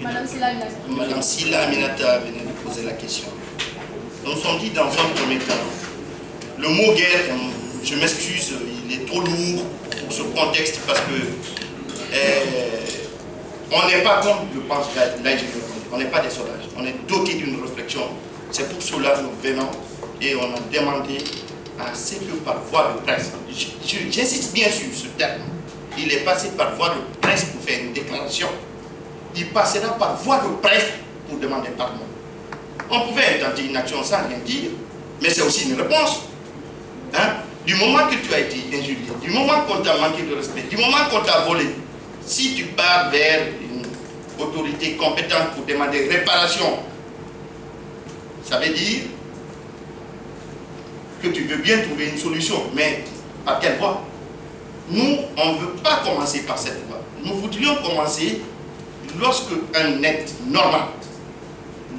Madame Silla Aminata venait de poser la question. Nous nous sommes dit dans un premier temps, le mot guerre, je m'excuse, il est trop lourd pour ce contexte parce que on n'est pas comme je pense l'ingénieur, on n'est pas des sauvages, on est doté d'une réflexion. C'est pour cela que nous venons et on a demandé à ce que par voie de presse, j'insiste bien sur ce terme, il est passé par voie de presse pour faire une déclaration, il passera par voie de presse pour demander pardon. On pouvait intenter une action sans rien dire, mais c'est aussi une réponse. Hein? Du moment que tu as été injurié, du moment qu'on t'a manqué de respect, du moment qu'on t'a volé, si tu pars vers une autorité compétente pour demander réparation, ça veut dire que tu veux bien trouver une solution, mais par quelle voie? Nous, on ne veut pas commencer par cette voie. Nous voudrions commencer lorsque un être normal,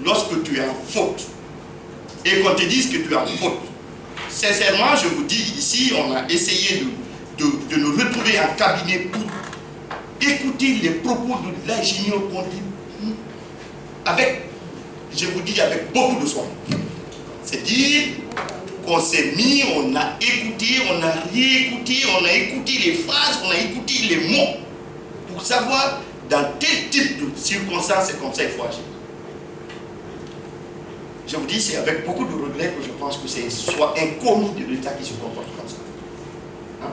lorsque tu es en faute, et qu'on te dise que tu es en faute. Sincèrement, je vous dis, ici, on a essayé de nous retrouver en cabinet pour écouter les propos de l'ingénieur qu'on dit avec, je vous dis, avec beaucoup de soin. C'est dire qu'on s'est mis, on a écouté, on a réécouté, on a écouté les phrases, on a écouté les mots pour savoir dans quel type de circonstances c'est comme ça il faut agir. Je vous dis, c'est avec beaucoup de regrets que je pense que c'est soit un commis de l'État qui se comporte comme ça. Hein?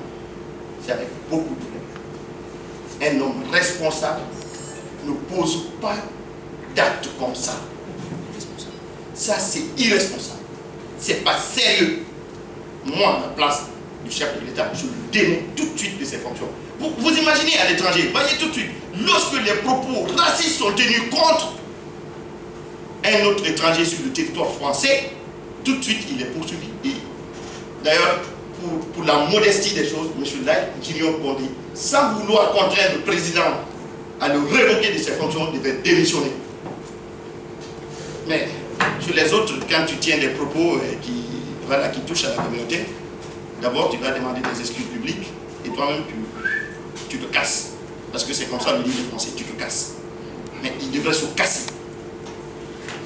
C'est avec beaucoup de regrets. Un homme responsable ne pose pas d'actes comme ça. Ça, c'est irresponsable. C'est pas sérieux. Moi, à la place du chef de l'État, je le dénonce tout de suite de ses fonctions. Vous imaginez à l'étranger, voyez tout de suite, lorsque les propos racistes sont tenus contre un autre étranger sur le territoire français, tout de suite il est poursuivi. D'ailleurs, pour la modestie des choses, M. Lai, Guillaume Bondi, sans vouloir contraindre le président à le révoquer de ses fonctions, devait démissionner. Mais sur les autres, quand tu tiens des propos qui touchent à la communauté, d'abord tu vas demander des excuses publiques et toi-même tu te casses. Parce que c'est comme ça le livre français, tu te casses. Mais il devrait se casser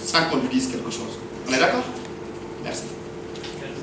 sans qu'on lui dise quelque chose. On est d'accord? Merci.